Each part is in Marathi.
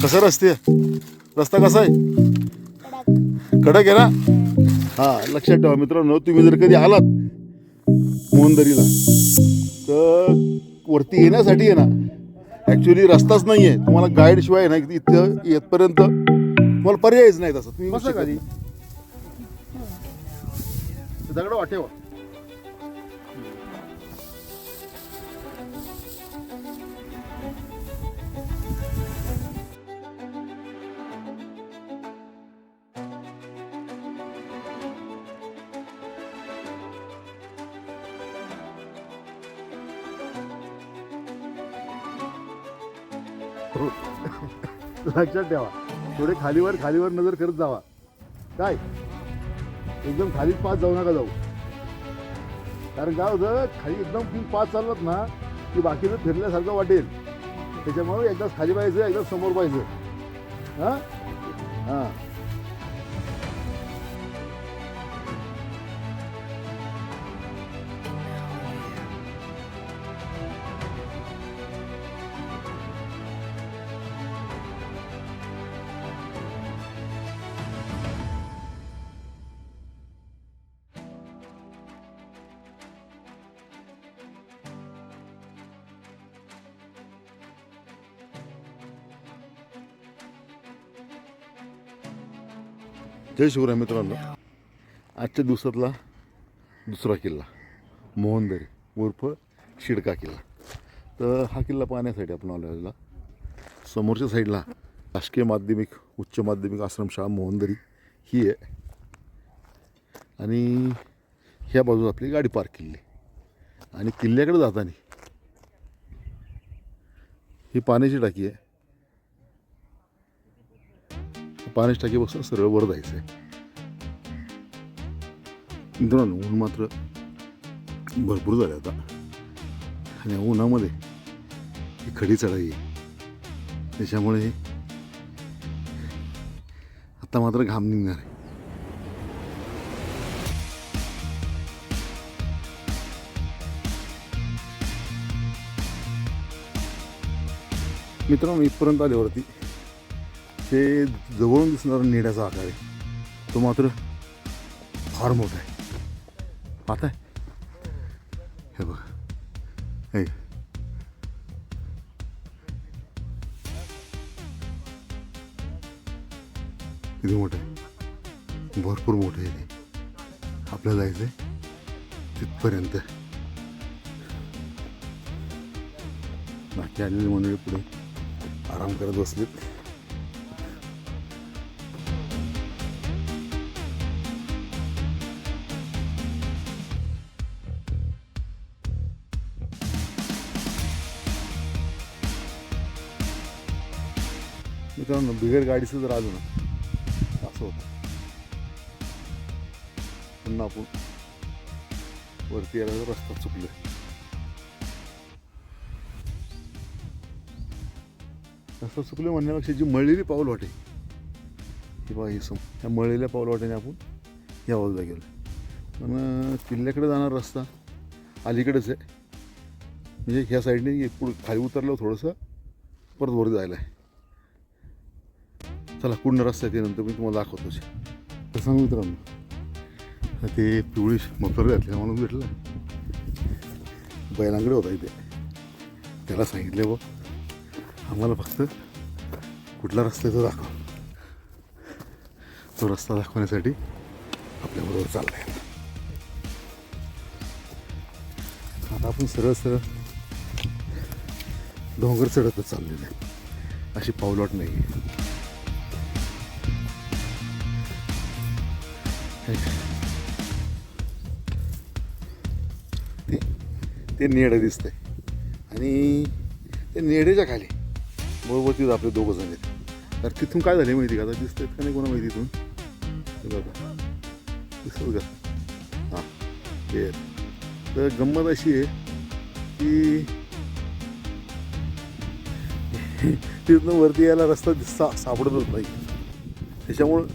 कसं रस्ता कसा आहे? कडक आहे ना? हा, लक्षात ठेवा मित्रांनो, तुम्ही जर कधी आलात मोहनदरीला तर वरती येण्यासाठी आहे ना ॲक्च्युली रस्ताच नाही आहे. तुम्हाला गाईडशिवाय ना इथं येतपर्यंत तुम्हाला पर्यायच नाही. तसं तुम्ही बसा कधी दगड वाटेवा. लक्षात ठेवा, थोडे खालीवर नजर करत जावा. काय एकदम खाली पाच जाऊ नका जाऊ. कारण काय होतं, खाली एकदम तुम्ही पाच चाललात ना की बाकीचं फिरल्यासारखं वाटेल. त्याच्यामुळे एकदाच खाली पाहायचं, एकदाच समोर पाहायचं. हां हां जय शिवराय मित्रांनो. आजच्या दिवसातला दुसरा किल्ला मोहनदरी उर्फ शिडका किल्ला. तर हा किल्ला पाहण्यासाठी आपण आलेला. समोरच्या साईडला शासकीय माध्यमिक उच्च माध्यमिक आश्रमशाळा मोहनदरी ही आहे आणि ह्या बाजूला आपली गाडी पार्क केली. आणि किल्ल्याकडे जाताना ही पाण्याची टाकी आहे. पाण्याची टाकीपासून सरळ वर जायचं आहे. मित्रांनो, ऊन मात्र भरपूर झालं आता आणि उन्हामध्ये ही खडी चढाई आहे. त्याच्यामुळे आता मात्र घाम निघणार आहे. मित्रांनो, इथपर्यंत आल्यावरती हे जवळून दिसणारा नेड्याचा आकार आहे तो मात्र फार मोठा आहे. पाहताय हे बघा, हे किती मोठं आहे, भरपूर मोठं आहे. ते आपल्याला जायचं आहे तिथपर्यंत. बाकी आलेली मंडळी पुढे आराम करत बसलेत. मित्रांनो, बिगर गाडीचं जर आलो ना असं होतं. पुन्हा आपण वरती यायला रस्ता चुकलो. रस्ता चुकलो म्हणण्यापेक्षा जी मळलेली पाऊल वाटे की बा ही ह्या मळलेल्या पाऊल वाटेने आपण या बाजूला गेलो. पण किल्ल्याकडे जाणारा रस्ता अलीकडेच आहे. म्हणजे ह्या साईडने पुढे खाली उतरलं थोडंसं परत वर जायला आहे. चला पूर्ण रस्ता ते नंतर मी तुम्हाला दाखवतो. तर सांगू मित्रांनो, ते पिवळी मफलर घातल्या म्हणून भेटलं बैलांकडे होता इथे. त्याला सांगितले बघ आम्हाला फक्त कुठला रस्ता तो दाखव. तो रस्ता दाखवण्यासाठी आपल्याबरोबर चालला आहे. आता आपण सरळ डोंगर चढतच चाललेलं आहे. अशी पावलवाट नाही आहे. ते नेडं दिसतंय आणि ते नेडेच्या खाली बरोबर तिथं आपले दोघं जण आहेत. तर तिथून काय झाले माहिती का, आता दिसतंय का नाही कोणा माहिती इथून? बघा दिसतं का? हां ते. तर गंमत अशी आहे की तिथून वरती यायला रस्ता सापडतच नाही. त्याच्यामुळं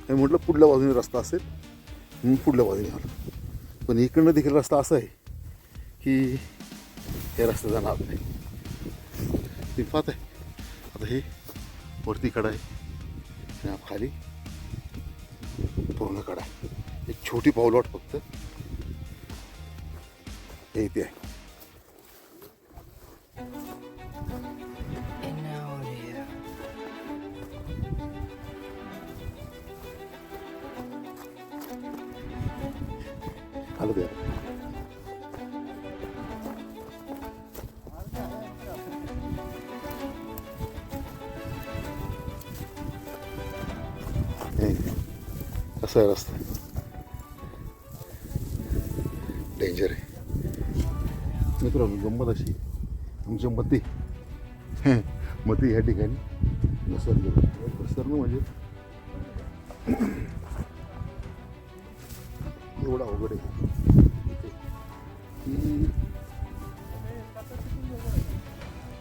मी म्हटलं पुढल्या बाजूने रस्ता असेल म्हणून पुढल्या बाजूने आलो. पण इकडनं देखील रस्ता असा आहे की हे रस्ता जाणार नाही. ते पाहत आहे आता हे वरती कडा आहे आणि खाली पूर्ण कडा आहे. एक छोटी पावलवाट फक्त हे इथे आहे. आलं ते कसं आहे रस्ता डेंजर आहे मित्रांनो. गंमत अशी तुमच्या मती मती ह्या ठिकाणी घसरणं म्हणजे एवढा अवघड आहे की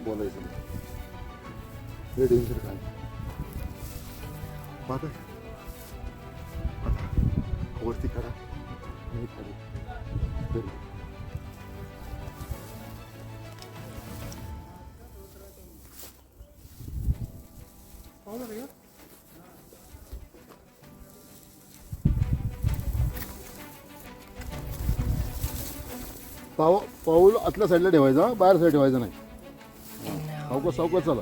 बोलायचं नाही. हे डेंजर काय पाहता वरती करा नाही खाली पाऊल आतल्या साईडला ठेवायचा, बाहेर साईड ठेवायचं नाही. सावकाश सावकाश चला,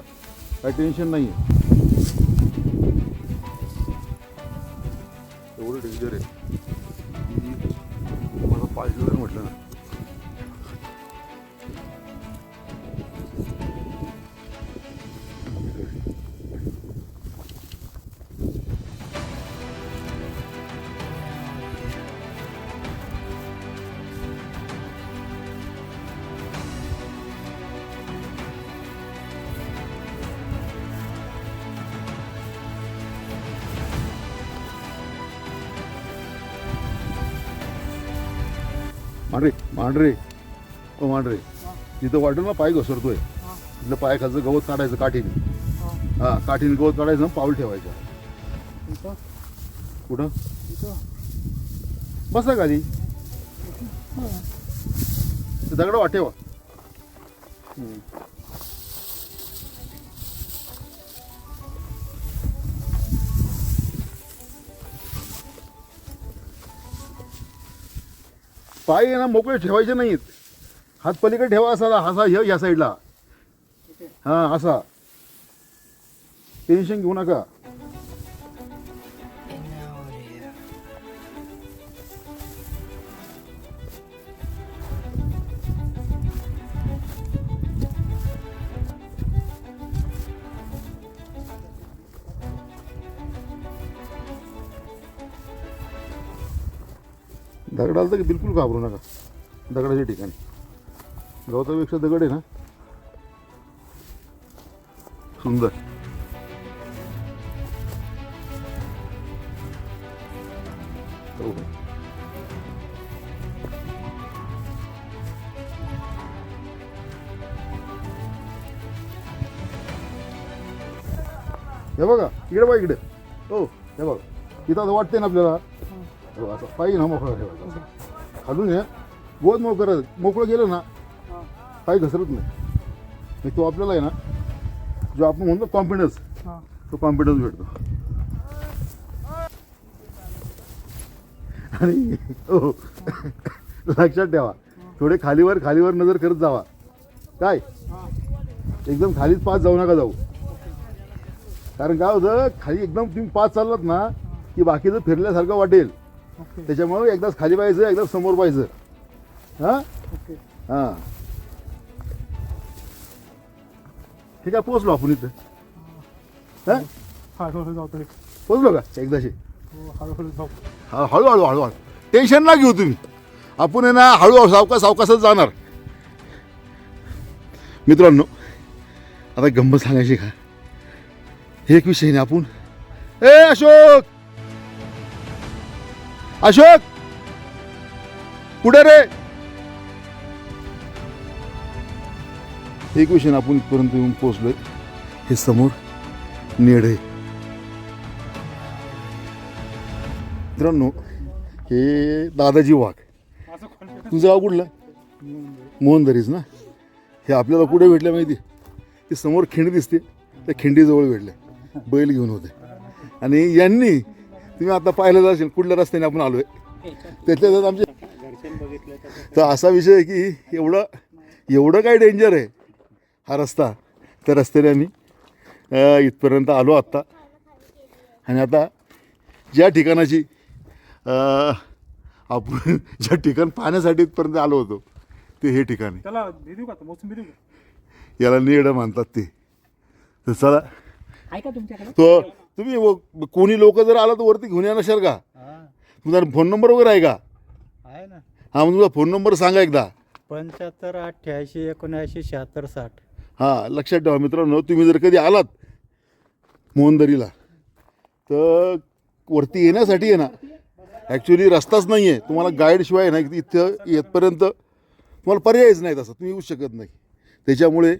काही टेन्शन नाही आहे. एवढं डेंजर आहे की मला पाहिजे जर म्हटलं ना मांढरे ओ मांढरे तिथं वाटून ना पाय घसरतोय तिथलं पाय खालचं गवत काढायचं काठीने. हां काठीने गवत काढायचं, पाऊल ठेवायचं. कुठं बसा खाली दगड वाटेवा. पाय आहे ना मोकळे ठेवायचे नाहीत. हात पलीकडे ठेवा असा असा या साईडला. हां असा. टेन्शन घेऊ नका. दगडाला तर बिलकुल घाबरू नका. दगडाच्या ठिकाणी गवतापेक्षा दगड आहे ना सुंदर. हे बघा इकडे बघा, इकडे हो हे बघा इथं असं वाटते ना आपल्याला असं पाहिजे ना मोकळं ठेवायचं. खालून हे गोद मोकळं गेलं ना पाय घसरत नाही. तो आपल्याला आहे ना जो आपण म्हणतो कॉन्फिडन्स, तो कॉन्फिडन्स भेटतो. आणि हो लक्षात ठेवा थोडे खालीवर नजर करत जावा. काय एकदम खालीच पाच जाऊ नका जाऊ. कारण काय होतं खाली एकदम तुम्ही पाच चाललात ना की बाकीचं फिरल्यासारखं वाटेल. त्याच्यामुळे एकदाच खाली पाहायचं, एकदाच समोर पाहायचं. हां हां ठीक आहे. पोचलो आपण इथं. हां पोचलो का एकदाशी. हळूहळू टेन्शन ना घेऊ तुम्ही. आपण आहे ना हळूहळू सावकाशच जाणार. मित्रांनो आता गंमत सांगायची का एक विषय नाही. आपण अशोक पुढे रे. एक विषय आपण इथपर्यंत येऊन पोहोचलोय. हे समोर नेड आहे. मित्रांनो हे दादाजी वाघ. तुझं गाव कुठलं? मोहनदरीच ना. हे आपल्याला कुठे भेटलं माहिती? ते समोर खिंड दिसते, त्या खिंडीजवळ भेटले. बैल घेऊन होते. आणि यांनी तुम्ही आता पाहिलं असेल कुठल्या रस्त्याने आपण आलोय त्याच्यात आमचे. तर असा विषय आहे की एवढं काय डेंजर आहे हा रस्ता. त्या रस्त्याने आम्ही इथपर्यंत आलो आत्ता. आणि आता ज्या ठिकाणाची आपण ज्या ठिकाण पाहण्यासाठी इथपर्यंत आलो होतो ते हे ठिकाण आहे. याला नेड म्हणतात ते. तर चला तो तुम्ही कोणी लोक जर आला तर वरती घेऊन येणार असाल का? तुमचा फोन नंबर वगैरे आहे का? आहे ना. हां, मग तुमचा फोन नंबर सांगा एकदा. 75 88 79 76 60. हां, लक्षात ठेवा मित्रांनो, तुम्ही जर कधी आलात मोहनदरीला तर वरती येण्यासाठी आहे ना ॲक्च्युली रस्ताच नाही आहे. तुम्हाला गाईडशिवाय ना इथं येतपर्यंत तुम्हाला पर्यायच नाही, तसं तुम्ही येऊ शकत नाही. त्याच्यामुळे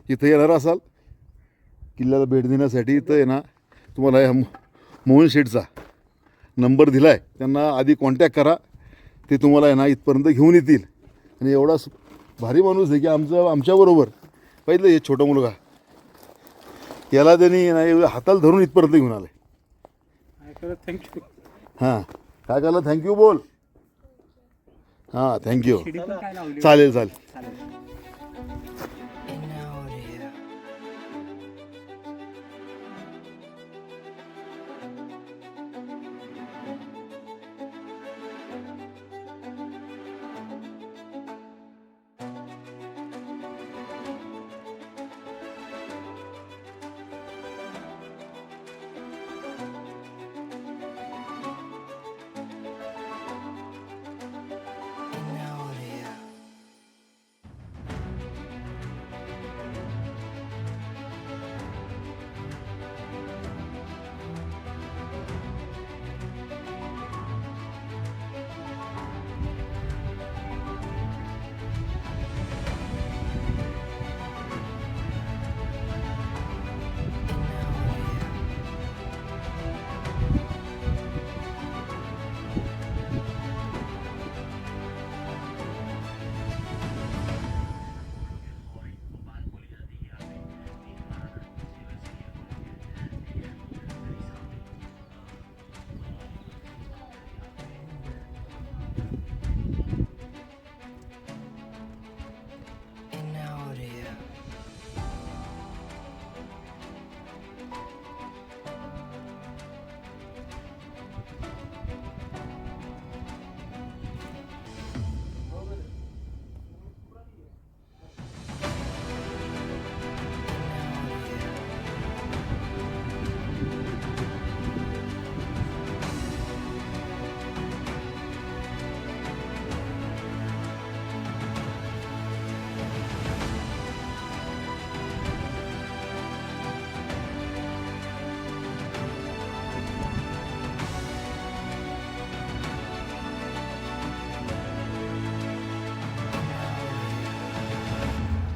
इथं येणार असाल किल्ल्याला भेट देण्यासाठी इथं आहे ना तुम्हाला ह्या मोहन शेठचा नंबर दिला आहे, त्यांना आधी कॉन्टॅक्ट करा. ते तुम्हाला आहे ना इथपर्यंत घेऊन येतील. आणि एवढा भारी माणूस आहे की आमच्याबरोबर पाहिलं हे छोटा मुलगा याला त्यांनी ना हाताला धरून इथपर्यंत घेऊन आलं. थँक्यू. हां, काय झालं? थँक्यू बोल. हां, थँक्यू. चालेल चालेल.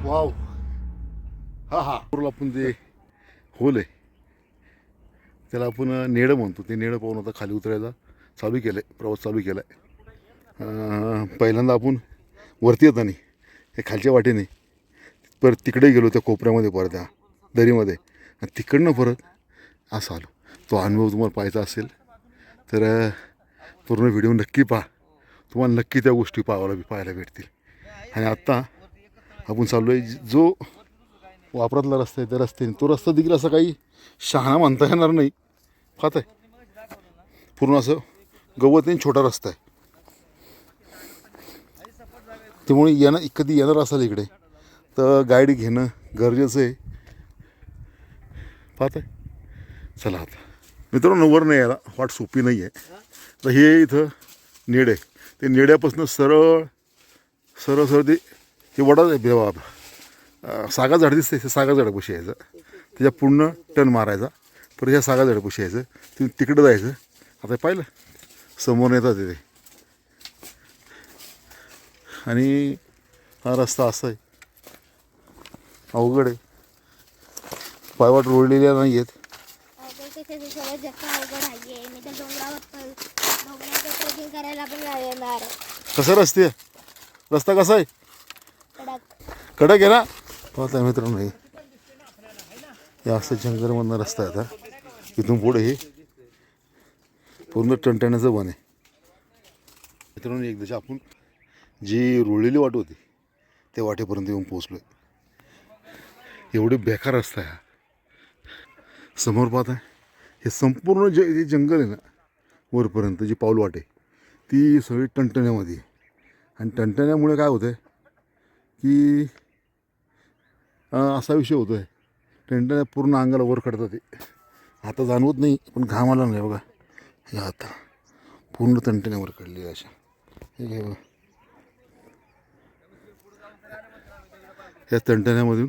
वाव. हा हा, आपण जे होल आहे त्याला आपण नेडं म्हणतो. ते नेडं पाहून आता खाली उतरायला चालू केलं आहे, प्रवास चालू केला आहे. पहिल्यांदा आपण वरती येताना हे खालच्या वाटेने परत तिकडे गेलो त्या कोपऱ्यामध्ये, परत त्या दरीमध्ये, आणि तिकडनं परत असं आलो. तो अनुभव तुम्हाला पाहायचा असेल तर पूर्ण व्हिडिओ नक्की पहा. तुम्हाला नक्की त्या गोष्टी पाहायला भेटतील. आणि आत्ता आपण चाललो आहे जो वापरातला रस्ता आहे त्या रस्त्याने. तो रस्ता देखील असा काही शहाणा म्हणता येणार नाही. पाहत आहे पूर्ण असं गवत आणि छोटा रस्ता आहे. त्यामुळे कधी येणार असाल इकडे तर गाईड घेणं गरजेचं आहे. पाहत आहे. चला आता मित्रांनो, वर नाही यायला वाट सोपी नाही आहे. तर हे इथं नेड आहे. ते नेड्यापासून सरळ सरळ सरळ ते हे वडा सागा झाड दिसते, ते सागा झाडापाशी यायचं. त्याच्या पूर्ण टर्न मारायचा, परत ह्या सागा झाडापाशी यायचं. तुम्ही तिकडं जायचं. आता पाहिलं समोर येतात तिथे. आणि हा रस्ता असा आहे, अवघड आहे. पायवाट रोडलेल्या नाही आहेत. कसं रस्ता कसा आहे? कडक आहे ना. पाहता मित्रांनो, या असं जंगलमधनं रस्ता आहे आता. इथून पुढे हे पूर्ण टणटण्याचं वन आहे. मित्रांनो, एकदाची आपण जी रुळलेली वाट होती त्या वाटेपर्यंत येऊन पोचलो आहे. एवढी बेकार रस्ता आहे. समोर पाहत आहे हे संपूर्ण जे जंगल आहे ना वरपर्यंत जी पाऊल वाट आहे ती सगळी टणटण्यामध्ये आहे. आणि टणटण्यामुळे काय होतं आहे की असा विषय होतो आहे, टणटण्या पूर्ण अंगाला वर काढतात. ते आता जाणवत नाही पण घाम आला नाही बघा. हे आता पूर्ण टणटण्यावर काढले अशा. हे काय बघा, या टणटण्यामधून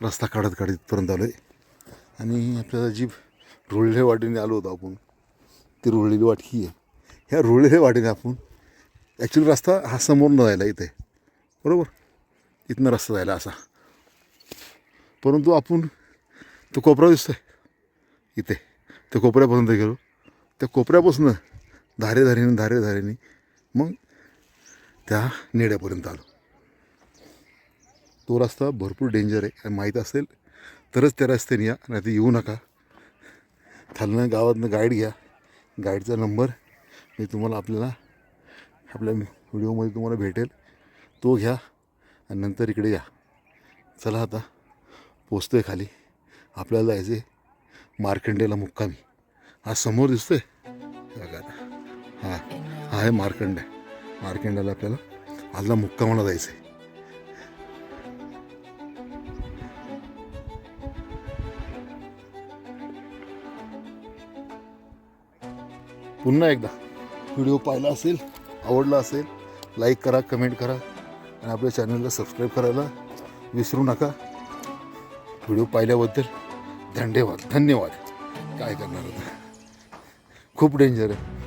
रस्ता काढत काढत इथपर्यंत आलो आहे. आणि आपल्याला जी रुळलेल्या वाटेने आलो होतो आपण, ती रुळलेली वाट ही आहे. ह्या रुळलेल्या वाटेने आपण ॲक्च्युली रस्ता हा समोरनं जायला इथे, बरोबर इथनं रस्ता जायला असा. परंतु आपण तो कोपरा दिसतो आहे इथे, त्या कोपऱ्यापर्यंत गेलो. त्या कोपऱ्यापासून धारेधारीने मग त्या नेड्यापर्यंत आलो. तो रस्ता भरपूर डेंजर आहे आणि माहीत असेल तरच त्या रस्त्याने या, नाही तर येऊ नका. खालनं गावातनं गाईड घ्या. गाईडचा नंबर मी तुम्हाला आपल्या व्हिडिओमध्ये तुम्हाला भेटेल, तो घ्या आणि नंतर इकडे या. चला आता पोचतो आहे खाली. आपल्याला जायचं आहे मार्कंडेला मुक्कामी. हा समोर दिसतो आहे बघा आता, हा आहे मार्कंडे. मार्कंड्याला आपल्याला आजला मुक्कामाला जायचं आहे. पुन्हा एकदा व्हिडिओ पाहिला असेल, आवडला असेल, लाईक करा, कमेंट करा आणि आपल्या चॅनलला सबस्क्राईब करायला विसरू नका. व्हिडिओ पाहिल्याबद्दल धन्यवाद. काय करणार होता, खूप डेंजर आहे.